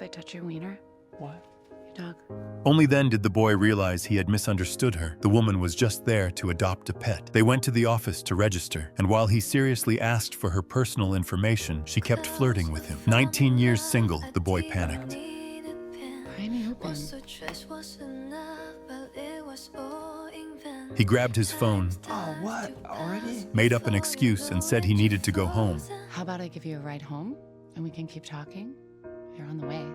I touch your wiener? What? Your dog. Only then did the boy realize he had misunderstood her. The woman was just there to adopt a pet. They went to the office to register, and while he seriously asked for her personal information, she kept flirting with him. 19 years single, the boy panicked. Pry me open. He grabbed his phone, Oh, what? Already? made up an excuse, and said he needed to go home. How about I give you a ride home, and we can keep talking? You're on the way.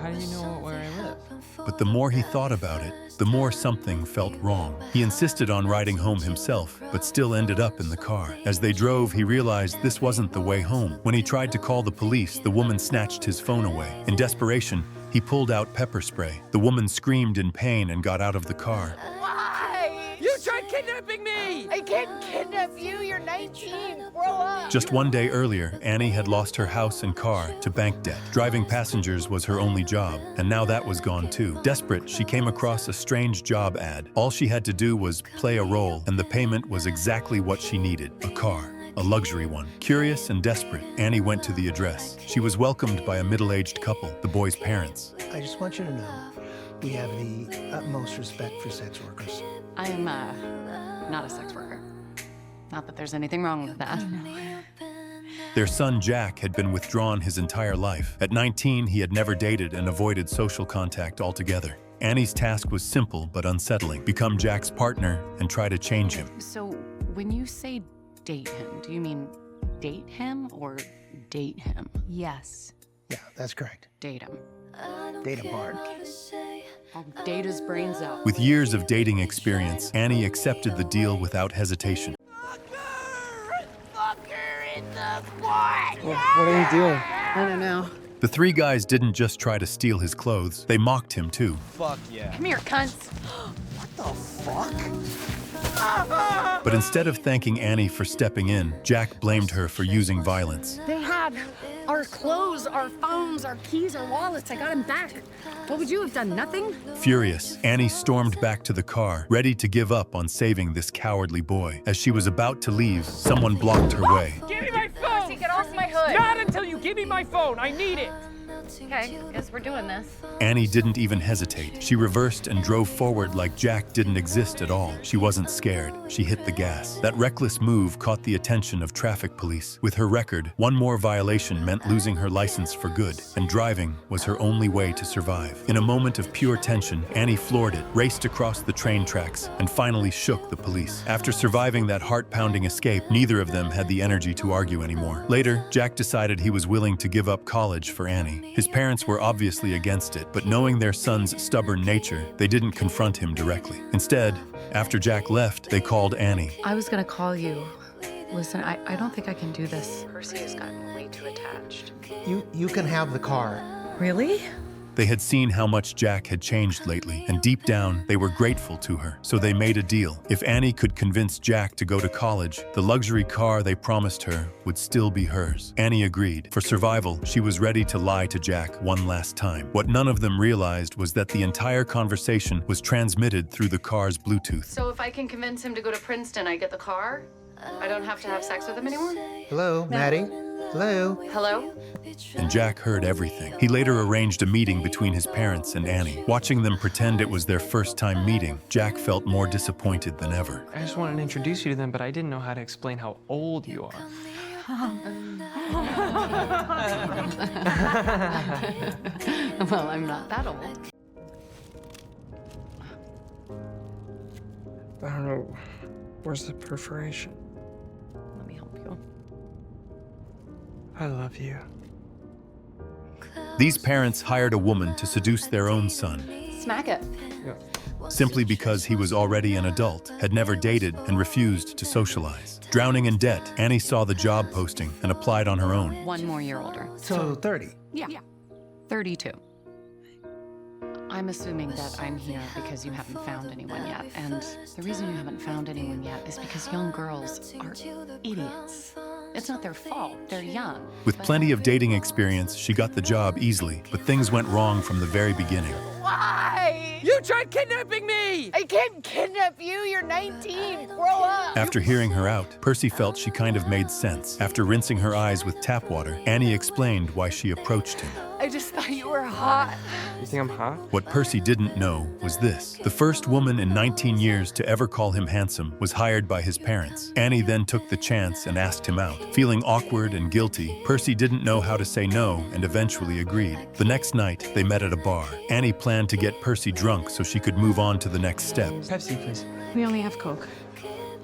How do you know where I live? But the more he thought about it, the more something felt wrong. He insisted on riding home himself, but still ended up in the car. As they drove, he realized this wasn't the way home. When he tried to call the police, the woman snatched his phone away. In desperation, he pulled out pepper spray. The woman screamed in pain and got out of the car. Why? You tried kidnapping me! I can't kidnap you, you're 19, grow up! Just one day earlier, Annie had lost her house and car to bank debt. Driving passengers was her only job, and now that was gone too. Desperate, she came across a strange job ad. All she had to do was play a role, and the payment was exactly what she needed: a car. A luxury one. Curious and desperate, Annie went to the address. She was welcomed by a middle-aged couple, the boy's parents. I just want you to know, we have the utmost respect for sex workers. I am, not a sex worker. Not that there's anything wrong with that. Their son Jack had been withdrawn his entire life. At 19, he had never dated and avoided social contact altogether. Annie's task was simple but unsettling: become Jack's partner and try to change him. So, when you say date him, do you mean date him or date him? Yes. Yeah, that's correct. Date him. Date him hard. I'll date his brains out. With years of dating experience, Annie accepted the deal without hesitation. Fucker in the butt! What are you doing? I don't know. The three guys didn't just try to steal his clothes, they mocked him too. Fuck yeah. Come here, cunts. But instead of thanking Annie for stepping in, Jack blamed her for using violence. They had our clothes, our phones, our keys, our wallets. I got them back. What would you have done? Nothing? Furious, Annie stormed back to the car, ready to give up on saving this cowardly boy. As she was about to leave, someone blocked her way. Give me my phone! Get off my hood. Not until you give me my phone, I need it! Okay, guess we're doing this. Annie didn't even hesitate. She reversed and drove forward like Jack didn't exist at all. She wasn't scared. She hit the gas. That reckless move caught the attention of traffic police. With her record, one more violation meant losing her license for good, and driving was her only way to survive. In a moment of pure tension, Annie floored it, raced across the train tracks, and finally shook the police. After surviving that heart-pounding escape, neither of them had the energy to argue anymore. Later, Jack decided he was willing to give up college for Annie. His parents were obviously against it, but knowing their son's stubborn nature, they didn't confront him directly. Instead, after Jack left, they called Annie. I was gonna call you. Listen, I don't think I can do this. Percy has gotten way too attached. You can have the car. Really? They had seen how much Jack had changed lately, and deep down, they were grateful to her. So they made a deal. If Annie could convince Jack to go to college, the luxury car they promised her would still be hers. Annie agreed. For survival, she was ready to lie to Jack one last time. What none of them realized was that the entire conversation was transmitted through the car's Bluetooth. So if I can convince him to go to Princeton, I get the car? I don't have to have sex with him anymore? Hello, Maddie? Hello? Hello? And Jack heard everything. He later arranged a meeting between his parents and Annie. Watching them pretend it was their first time meeting, Jack felt more disappointed than ever. I just wanted to introduce you to them, but I didn't know how to explain how old you are. Well, I'm not that old. I don't know. Where's the perforation? Let me help you. I love you. These parents hired a woman to seduce their own son, Smack it. simply because he was already an adult, had never dated, and refused to socialize. Drowning in debt, Annie saw the job posting and applied on her own. 1 more year older. So 30. Yeah. 32. I'm assuming that I'm here because you haven't found anyone yet. And the reason you haven't found anyone yet is because young girls are idiots. It's not their fault. They're young. With plenty of dating experience, she got the job easily, but things went wrong from the very beginning. Why? You tried kidnapping me! I can't kidnap you, you're 19, grow up! After hearing her out, Percy felt she kind of made sense. After rinsing her eyes with tap water, Annie explained why she approached him. I just thought you were hot. You think I'm hot? What Percy didn't know was this. The first woman in 19 years to ever call him handsome was hired by his parents. Annie then took the chance and asked him out. Feeling awkward and guilty, Percy didn't know how to say no and eventually agreed. The next night, they met at a bar. Annie planned to get Percy drunk so she could move on to the next step. Pepsi, please. We only have Coke.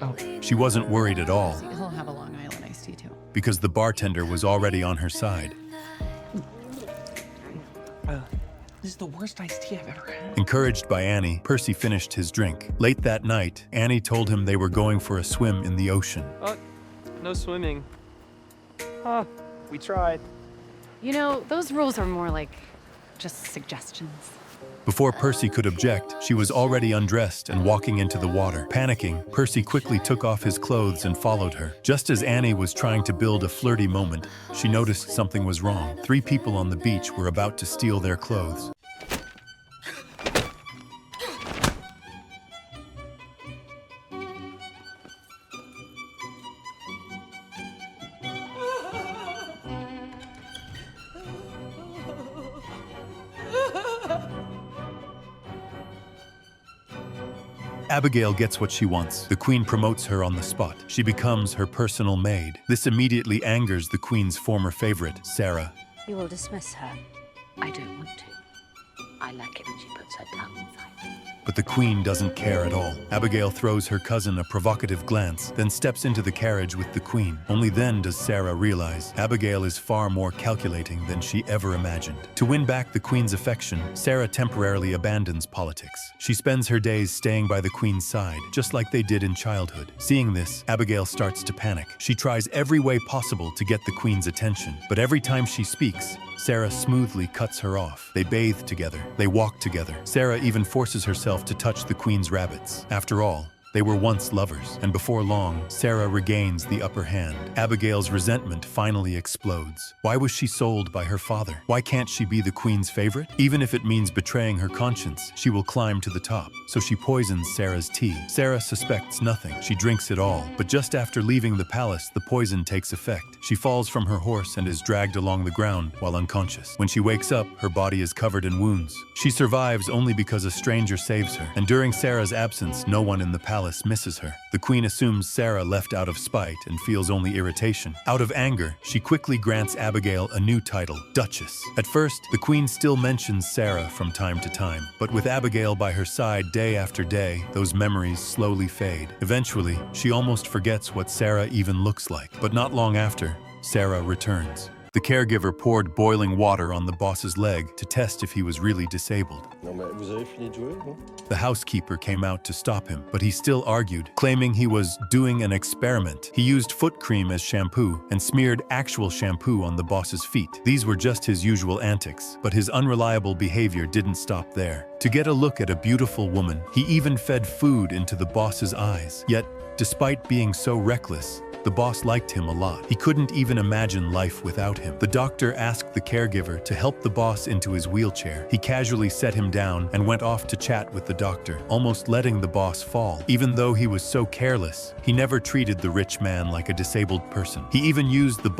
Oh, She wasn't worried at all He'll have a Long Island iced tea too. because the bartender was already on her side. this is the worst iced tea I've ever had. Encouraged by Annie, Percy finished his drink. Late that night, Annie told him they were going for a swim in the ocean. Oh, no swimming. Huh, we tried. You know, those rules are more like just suggestions. Before Percy could object, she was already undressed and walking into the water. Panicking, Percy quickly took off his clothes and followed her. Just as Annie was trying to build a flirty moment, she noticed something was wrong. 3 people on the beach were about to steal their clothes. Abigail gets what she wants. The queen promotes her on the spot. She becomes her personal maid. This immediately angers the queen's former favorite, Sarah. You will dismiss her. I don't want to. I like it when she puts her tongue inside. But the queen doesn't care at all. Abigail throws her cousin a provocative glance, then steps into the carriage with the queen. Only then does Sarah realize Abigail is far more calculating than she ever imagined. To win back the queen's affection, Sarah temporarily abandons politics. She spends her days staying by the queen's side, just like they did in childhood. Seeing this, Abigail starts to panic. She tries every way possible to get the queen's attention, but every time she speaks, Sarah smoothly cuts her off. They bathe together. They walk together. Sarah even forces herself to touch the queen's rabbits. After all, they were once lovers, and before long, Sarah regains the upper hand. Abigail's resentment finally explodes. Why was she sold by her father? Why can't she be the queen's favorite? Even if it means betraying her conscience, she will climb to the top. So she poisons Sarah's tea. Sarah suspects nothing. She drinks it all. But just after leaving the palace, the poison takes effect. She falls from her horse and is dragged along the ground while unconscious. When she wakes up, her body is covered in wounds. She survives only because a stranger saves her, and during Sarah's absence, no one in the palace misses her. The queen assumes Sarah left out of spite and feels only irritation. Out of anger, she quickly grants Abigail a new title, Duchess. At first, the queen still mentions Sarah from time to time, but with Abigail by her side day after day, those memories slowly fade. Eventually, she almost forgets what Sarah even looks like. But not long after, Sarah returns. The caregiver poured boiling water on the boss's leg to test if he was really disabled. Non mais vous avez fini de jouer, non? The housekeeper came out to stop him, but he still argued, claiming he was doing an experiment. He used foot cream as shampoo and smeared actual shampoo on the boss's feet. These were just his usual antics, but his unreliable behavior didn't stop there. To get a look at a beautiful woman, he even fed food into the boss's eyes. Yet, despite being so reckless, the boss liked him a lot. He couldn't even imagine life without him. The doctor asked the caregiver to help the boss into his wheelchair. He casually set him down and went off to chat with the doctor, almost letting the boss fall. Even though he was so careless, he never treated the rich man like a disabled person. He even used the